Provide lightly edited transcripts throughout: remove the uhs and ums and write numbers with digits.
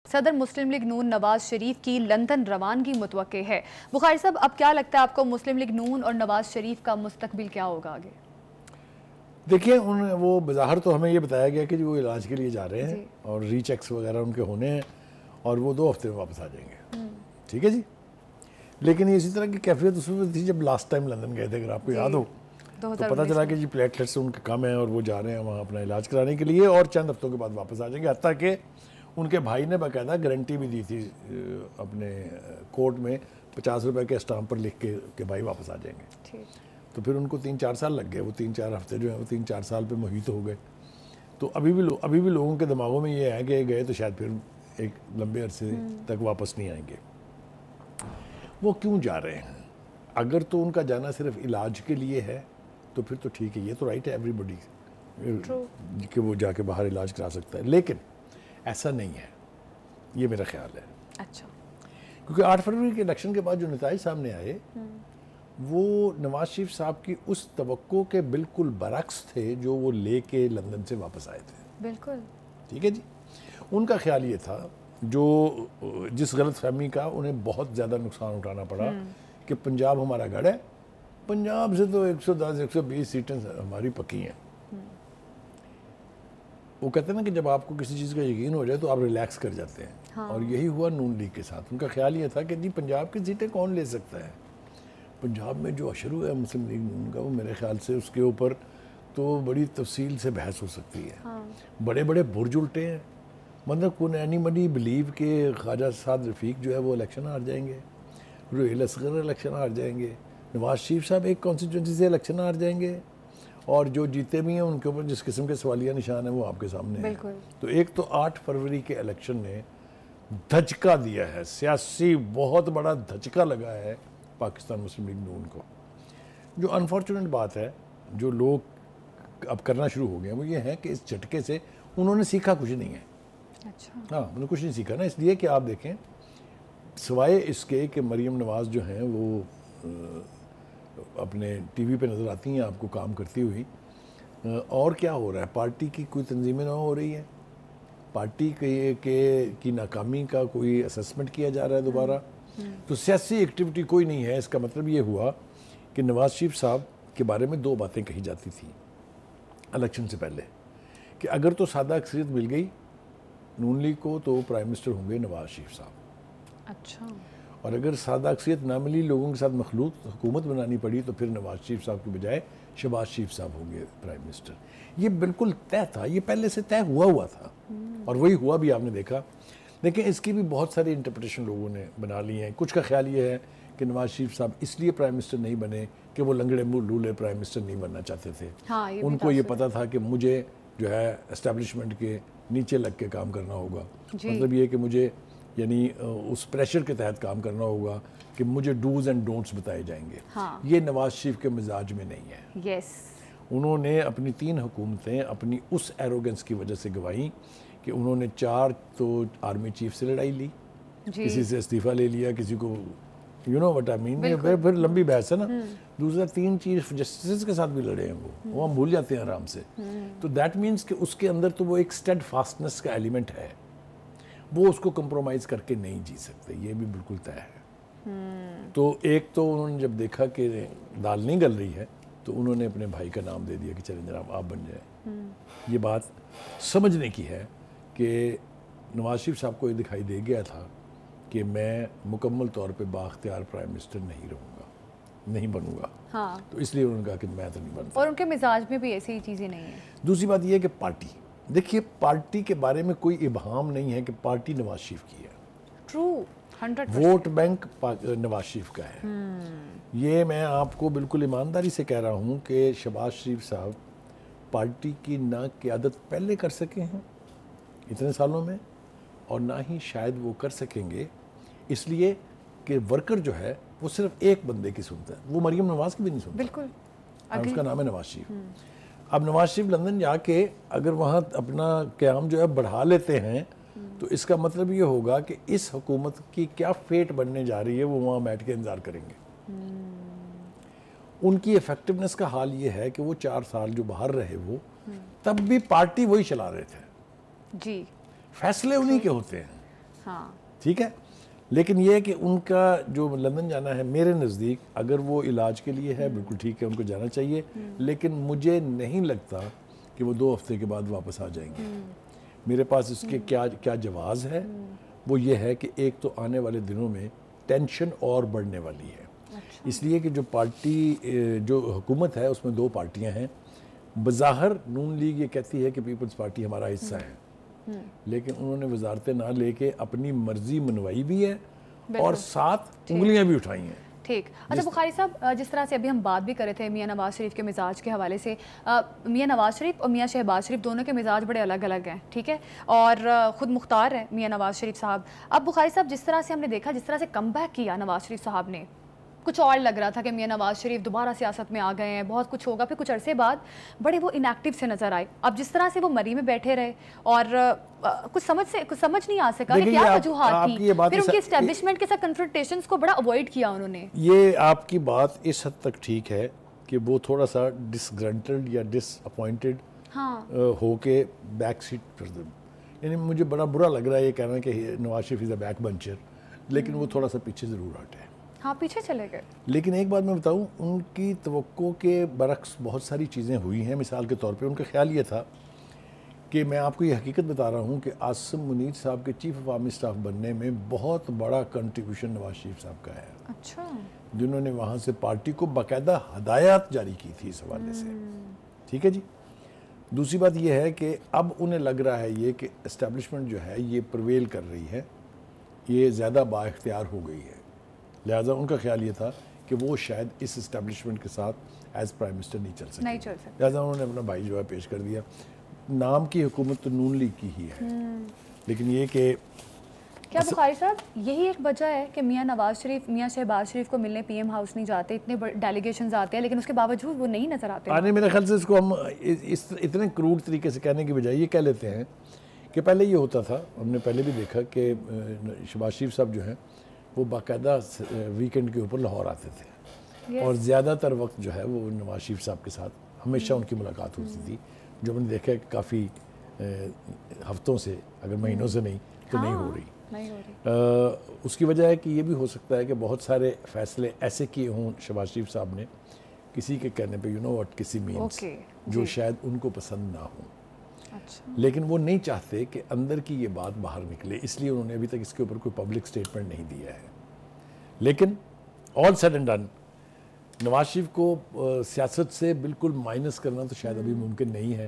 صدر مسلم لیگ نون نواز شریف کی لندن روانگی متوقع ہے۔ بخاری صاحب، اب کیا لگتا ہے آپ کو مسلم لیگ نون اور نواز شریف کا مستقبل کیا ہوگا آگے؟ دیکھیں، وہ بظاہر تو ہمیں یہ بتایا گیا کہ وہ علاج کے لیے جا رہے ہیں اور ری چیکس وغیرہ ان کے ہونے ہیں اور وہ 2 ہفتے میں واپس آ جائیں گے۔ ٹھیک ہے جی، لیکن اسی طرح کی کیفیت اس میں تھی جب لاسٹ ٹائم لندن گئے تھے، اگر آپ کو یاد ہو تو پتہ چلا کہ جی پلیٹلیٹس ان کے کم ہیں اور وہ جا رہے ہیں وہاں اپنا علاج کرانے کے لیے اور چند ہفتوں کے بعد واپس آ جائیں گے۔ حتیٰ کہ ان کے بھائی نے باقاعدہ گارنٹی بھی دی تھی اپنے کورٹ میں 50 روپے کے اسٹامپ پر لکھ کے کہ بھائی واپس آ جائیں گے۔ تو پھر ان کو 3-4 سال لگ گئے، وہ 3-4 ہفتے جو ہیں وہ 3-4 سال پہ محیط ہو گئے۔ تو ابھی بھی لوگوں کے دماغوں میں یہ ہے کہ گئے تو شاید پھر ایک لمبے عرصے تک واپس نہیں آئیں گے۔ وہ کیوں جا رہے ہیں؟ اگر تو ان کا جانا صرف علاج کے لیے ہے تو پھر تو ٹھیک ہے، یہ تو رائٹ ہے ایوری بڈی کہ وہ جا کے باہر علاج کرا سکتا ہے، لیکن ایسا نہیں ہے، یہ میرا خیال ہے۔ اچھا، کیونکہ 8 فروری کے الیکشن کے بعد جو نتائج سامنے آئے وہ نواز شریف صاحب کی اس توقع کے بالکل برعکس تھے جو وہ لے کے لندن سے واپس آئے تھے۔ بالکل ٹھیک ہے جی، ان کا خیال یہ تھا جو جس غلط فہمی کا انہیں بہت زیادہ نقصان اٹھانا پڑا کہ پنجاب ہمارا گڑھ ہے، پنجاب سے تو 110-120 سیٹیں ہماری پکی ہیں۔ وہ کہتے ہیں نا کہ جب آپ کو کسی چیز کا یقین ہو جائے تو آپ ریلیکس کر جاتے ہیں، اور یہی ہوا نون لیگ کے ساتھ۔ ان کا خیال یہ تھا کہ جی پنجاب کی سیٹیں کون لے سکتا ہے؟ پنجاب میں جو اشرو ہے مسلم لیگ نون کا، وہ میرے خیال سے اس کے اوپر تو بڑی تفصیل سے بحث ہو سکتی ہے۔ بڑے بڑے برج الٹے ہیں، مطلب کون اینی بڈی بلیو کہ خواجہ سعد رفیق جو ہے وہ الیکشن ہار جائیں گے، روہیل اصغر الیکشن ہار جائیں گے، نواز شریف صاحب ایک کانسٹیٹوئنسی سے الیکشن ہار جائیں گے، اور جو جیتے بھی ہیں ان کے اوپر جس قسم کے سوالیہ نشان ہیں وہ آپ کے سامنے ہیں۔ تو ایک تو 8 فروری کے الیکشن نے دھچکا دیا ہے، سیاسی بہت بڑا دھچکا لگا ہے پاکستان مسلم لیگ نون کو۔ جو انفارچونیٹ بات ہے جو لوگ اب کرنا شروع ہو گئے ہیں وہ یہ ہے کہ اس جھٹکے سے انہوں نے سیکھا کچھ نہیں ہے۔ ہاں، انہوں نے کچھ نہیں سیکھا نا، اس لیے کہ آپ دیکھیں سوائے اس کے کہ مریم نواز جو ہیں وہ اپنے ٹی وی پہ نظر آتی ہیں آپ کو کام کرتی ہوئی، اور کیا ہو رہا ہے؟ پارٹی کی کوئی تنظیمیں نہ ہو رہی ہیں، پارٹی کی ناکامی کا کوئی اسسمنٹ کیا جا رہا ہے دوبارہ، تو سیاسی ایکٹیویٹی کوئی نہیں ہے۔ اس کا مطلب یہ ہوا کہ نواز شریف صاحب کے بارے میں 2 باتیں کہی جاتی تھیں الیکشن سے پہلے، کہ اگر تو سادہ اکثریت مل گئی نون لیگ کو تو پرائم منسٹر ہوں گے نواز شریف صاحب۔ اچھا، اور اگر سادہ اکثریت نہ ملی، لوگوں کے ساتھ مخلوط حکومت بنانی پڑی، تو پھر نواز شریف صاحب کی بجائے شہباز شریف صاحب ہوں گے پرائم منسٹر۔ یہ بالکل طے تھا، یہ پہلے سے طے ہوا تھا، اور وہی ہوا بھی آپ نے دیکھا۔ لیکن اس کی بھی بہت ساری انٹرپریٹیشن لوگوں نے بنا لی ہیں۔ کچھ کا خیال یہ ہے کہ نواز شریف صاحب اس لیے پرائم منسٹر نہیں بنے کہ وہ لنگڑے منہ لولے پرائم منسٹر نہیں بننا چاہتے تھے۔ ان کو یہ پتہ تھا کہ مجھے جو ہے اسٹیبلشمنٹ کے نیچے لگ کے کام کرنا ہوگا، مطلب یہ کہ مجھے یعنی اس پریشر کے تحت کام کرنا ہوگا کہ مجھے ڈوز اینڈ ڈونٹس بتائے جائیں گے۔ یہ نواز شریف کے مزاج میں نہیں ہے۔ انہوں نے اپنی 3 حکومتیں اپنی اس ایروگنس کی وجہ سے گوائیں کہ انہوں نے 4 تو آرمی چیف سے لڑائی لی، کسی سے استعفیٰ لے لیا، کسی کو یو نو وٹ آئی مین، پھر لمبی بحث ہے نا۔ دوسرا 3 چیف جسٹس کے ساتھ بھی لڑے ہیں وہ ہم بھول جاتے ہیں آرام سے۔ تو دیٹ مینس کہ اس کے اندر تو وہ ایک اسٹیڈ فاسٹنس کا ایلیمنٹ ہے، وہ اس کو کمپرومائز کر کے نہیں جی سکتے، یہ بھی بالکل طے ہے۔ تو ایک تو انہوں نے جب دیکھا کہ دال نہیں گل رہی ہے تو انہوں نے اپنے بھائی کا نام دے دیا کہ چلیں جناب آپ بن جائیں۔ یہ بات سمجھنے کی ہے کہ نواز شریف صاحب کو یہ دکھائی دے گیا تھا کہ میں مکمل طور پہ بااختیار پرائم منسٹر نہیں رہوں گا، نہیں بنوں گا، تو اس لیے انہوں نے کہا کہ میں تو نہیں بنتا۔ اور ان کے مزاج میں بھی ایسی چیزیں نہیں ہیں۔ دوسری بات یہ ہے کہ پارٹی، دیکھیے پارٹی کے بارے میں کوئی ابہام نہیں ہے کہ پارٹی نواز شریف کی ہے، true 100%۔ Vote bank Nawaz Sharif کا ہے۔ یہ میں آپ کو بالکل ایمانداری سے کہہ رہا ہوں کہ شہباز شریف صاحب پارٹی کی نہ قیادت پہلے کر سکے ہیں اتنے سالوں میں، اور نہ ہی شاید وہ کر سکیں گے، اس لیے کہ ورکر جو ہے وہ صرف ایک بندے کی سنتا ہے، وہ مریم نواز کی بھی نہیں سنتا۔ بالکل، اس کا نام ہے نواز شریف۔ اب نواز شریف لندن جا کے اگر وہاں اپنا قیام جو ہے بڑھا لیتے ہیں تو اس کا مطلب یہ ہوگا کہ اس حکومت کی کیا فیٹ بننے جا رہی ہے وہ وہاں بیٹھ کے انتظار کریں گے۔ ان کی ایفیکٹونیس کا حال یہ ہے کہ وہ 4 سال جو باہر رہے وہ تب بھی پارٹی وہی چلا رہے تھے، جی فیصلے انہی کے ہوتے ہیں۔ ہاں ٹھیک ہے. لیکن یہ ہے کہ ان کا جو لندن جانا ہے میرے نزدیک اگر وہ علاج کے لیے ہے بالکل ٹھیک ہے, ان کو جانا چاہیے, لیکن مجھے نہیں لگتا کہ وہ 2 ہفتے کے بعد واپس آ جائیں گے. میرے پاس اس کے کیا جواز ہے, وہ یہ ہے کہ ایک تو آنے والے دنوں میں ٹینشن اور بڑھنے والی ہے. اس لیے کہ جو پارٹی جو حکومت ہے اس میں 2 پارٹیاں ہیں. بظاہر نون لیگ یہ کہتی ہے کہ پیپلز پارٹی ہمارا حصہ ہے, لیکن انہوں نے وزارتیں نہ لے کے اپنی مرضی منوائی بھی ہے اور ساتھ انگلیاں بھی اٹھائی ہیں. ٹھیک. اچھا بخاری صاحب, جس طرح سے ابھی ہم بات بھی کر رہے تھے میاں نواز شریف کے مزاج کے حوالے سے, میاں نواز شریف اور میاں شہباز شریف دونوں کے مزاج بڑے الگ الگ ہیں, ٹھیک ہے, اور خود مختار ہے میاں نواز شریف صاحب. اب بخاری صاحب جس طرح سے ہم نے دیکھا, جس طرح سے کم بیک کیا نواز شریف صاحب نے, کچھ اور لگ رہا تھا کہ میاں نواز شریف دوبارہ سیاست میں آ گئے ہیں, بہت کچھ ہوگا, پھر کچھ عرصے بعد بڑے وہ انیکٹیو سے نظر آئے. اب جس طرح سے وہ مری میں بیٹھے رہے اور کچھ سمجھ نہیں آ سکا کہ کیا وجوہات تھی, پھر ان کی اسٹیبلشمنٹ کے ساتھ کنفرنٹیشنز کو بڑا اوائڈ کیا انہوں نے. یہ آپ کی بات اس حد تک ٹھیک ہے کہ وہ تھوڑا سا ڈسگرنٹلڈ یا ڈس اپوائنٹڈ ہو کے بیک سیٹ پر, یعنی مجھے بڑا برا لگ رہا ہے یہ کہنا کہ نواز شریف از اے بیک بنچر, لیکن وہ تھوڑا سا پیچھے ضرور ہٹے. ہاں پیچھے چلے گئے. لیکن ایک بات میں بتاؤں, ان کی توقع کے برعکس بہت ساری چیزیں ہوئی ہیں. مثال کے طور پہ ان کا خیال یہ تھا کہ میں آپ کو یہ حقیقت بتا رہا ہوں کہ عاصم منیر صاحب کے چیف آف آرمی اسٹاف بننے میں بہت بڑا کنٹریبیوشن نواز شریف صاحب کا ہے. اچھا. جنہوں نے وہاں سے پارٹی کو باقاعدہ ہدایات جاری کی تھی اس حوالے سے. ٹھیک ہے جی. دوسری بات یہ ہے کہ اب انہیں لگ رہا ہے یہ کہ اسٹیبلشمنٹ جو ہے یہ پرویل کر رہی ہے, یہ زیادہ با اختیار ہو گئی ہے. لہٰذا ان کا خیال یہ تھا کہ وہ شاید اس اسٹیبلشمنٹ کے ساتھ ایز پرائم منسٹر نہیں چل سکتے. لہٰذا انہوں نے اپنا بھائی جو ہے پیش کر دیا. نام کی حکومت تو نون لیگ کی ہی ہے, لیکن یہ کہ کیا بخاری صاحب یہی ایک وجہ ہے کہ میاں نواز شریف میاں شہباز شریف کو ملنے پی ایم ہاؤس نہیں جاتے, اتنے ڈیلیگیشنز آتے ہیں لیکن اس کے باوجود وہ نہیں نظر آتے. آنے میرے خیال سے اس کو ہم اتنے کروڈ طریقے سے کہنے کی بجائے یہ کہہ لیتے ہیں کہ پہلے یہ ہوتا تھا, ہم نے پہلے بھی دیکھا کہ شہباز شریف صاحب جو ہیں وہ باقاعدہ ویکنڈ کے اوپر لاہور آتے تھے, اور زیادہ تر وقت جو ہے وہ نواز شریف صاحب کے ساتھ ہمیشہ ان کی ملاقات ہوتی تھی, جو ہم نے دیکھا کہ کافی ہفتوں سے, اگر مہینوں سے نہیں تو نہیں ہو رہی. اس کی وجہ ہے کہ یہ بھی ہو سکتا ہے کہ بہت سارے فیصلے ایسے کیے ہوں شہباز شریف صاحب نے کسی کے کہنے پہ, کسی مینس جو شاید ان کو پسند نہ ہوں. لیکن وہ نہیں چاہتے کہ اندر کی یہ بات باہر نکلے, اس لیے انہوں نے ابھی تک اس کے اوپر کوئی پبلک سٹیٹمنٹ نہیں دیا ہے. لیکن آل sad and done Nawaz Sharif کو سیاست سے بالکل مائنس کرنا تو شاید ابھی ممکن نہیں ہے.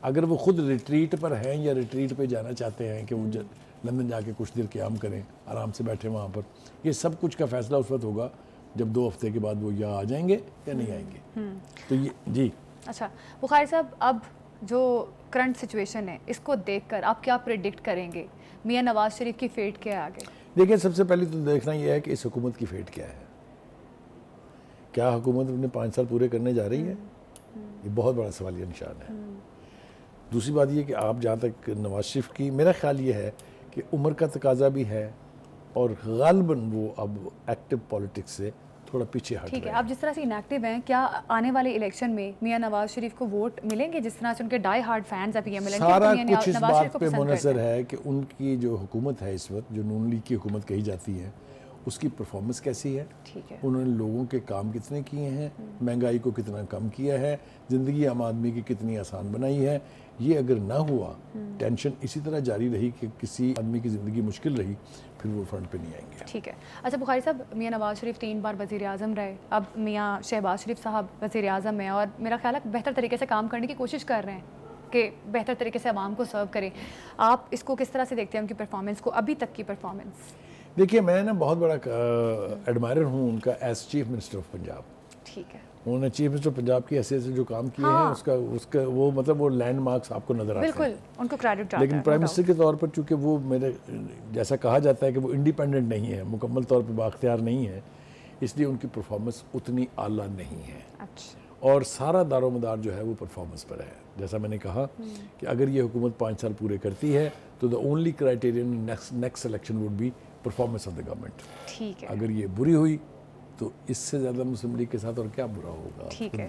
اگر وہ خود ریٹریٹ پر ہیں یا ریٹریٹ پہ جانا چاہتے ہیں کہ وہ لندن جا کے کچھ دیر قیام کریں, آرام سے بیٹھیں وہاں پر, یہ سب کچھ کا فیصلہ اس وقت ہوگا جب 2 ہفتے کے بعد وہ یا آ جائیں گے یا نہیں آئیں گے. تو یہ جی. اچھا بخاری صاحب, اب جو کرنٹ سچویشن ہے اس کو دیکھ کر آپ کیا پریڈکٹ کریں گے, میاں نواز شریف کی فیٹ کیا ہے آگے؟ دیکھیں سب سے پہلے تو دیکھنا یہ ہے کہ اس حکومت کی فیٹ کیا ہے. کیا حکومت اپنے 5 سال پورے کرنے جا رہی ہے؟ یہ بہت بڑا سوالیہ نشان ہے. دوسری بات یہ کہ آپ جہاں تک نواز شریف کی, میرا خیال یہ ہے کہ عمر کا تقاضا بھی ہے اور غالباً وہ اب ایکٹیو پالیٹکس سے تھوڑا پیچھے ہٹ رہے ہیں. ٹھیک ہے, آپ جس طرح سے انیکٹیو ہیں, کیا آنے والے الیکشن میں میاں نواز شریف کو ووٹ ملیں گے جس طرح سے ان کے ڈائی ہارڈ فینز ہیں پی ایم ایل این کے؟ سارا کچھ اس بات پہ منحصر ہے کہ ان کی جو حکومت ہے اس وقت, جو نون لیگ کی حکومت کہی جاتی ہے, اس کی پرفارمنس کیسی ہے, انہوں نے لوگوں کے کام کتنے کیے ہیں, مہنگائی کو کتنا کم کیا ہے, زندگی عام آدمی کی کتنی آسان بنائی ہے. یہ اگر نہ ہوا, ٹینشن اسی طرح جاری رہی کہ کسی آدمی کی زندگی مشکل رہی, پھر وہ فرنٹ پہ نہیں آئیں گے. ٹھیک ہے. اچھا بخاری صاحب, میاں نواز شریف 3 بار وزیر اعظم رہے, اب میاں شہباز شریف صاحب وزیر اعظم ہیں, اور میرا خیال ہے بہتر طریقے سے کام کرنے کی کوشش کر رہے ہیں کہ بہتر طریقے سے عوام کو سرو کریں. آپ اس کو کس طرح سے دیکھتے ہیں, ان کی پرفارمنس کو, ابھی تک کی پرفارمنس؟ دیکھیے میں نا بہت بڑا ایڈمائرر ہوں ان کا as chief minister of Punjab. ٹھیک ہے. انہوں نے چیف منسٹر پنجاب کی حیثیت سے جو کام کیے ہیں اس کا وہ مطلب وہ لینڈ مارکس آپ کو نظر آتے ہیں. بالکل ان کو کریڈٹ جاتا ہے. لیکن پرائم منسٹر کے طور پر چونکہ وہ میرے جیسا کہا جاتا ہے کہ وہ انڈیپینڈنٹ نہیں ہے, مکمل طور پہ بااختیار نہیں ہے, اس لیے ان کی پرفارمنس اتنی اعلیٰ نہیں ہے. اور سارا دار و مدار جو ہے وہ پرفارمنس پر ہے. جیسا میں نے کہا کہ اگر یہ حکومت 5 سال پورے کرتی ہے تو the only criterion next election would be performance of the government. ٹھیک ہے. اگر یہ بری ہوئی تو اس سے زیادہ مسلم لیگ کے ساتھ اور کیا برا ہوگا. ٹھیک ہے.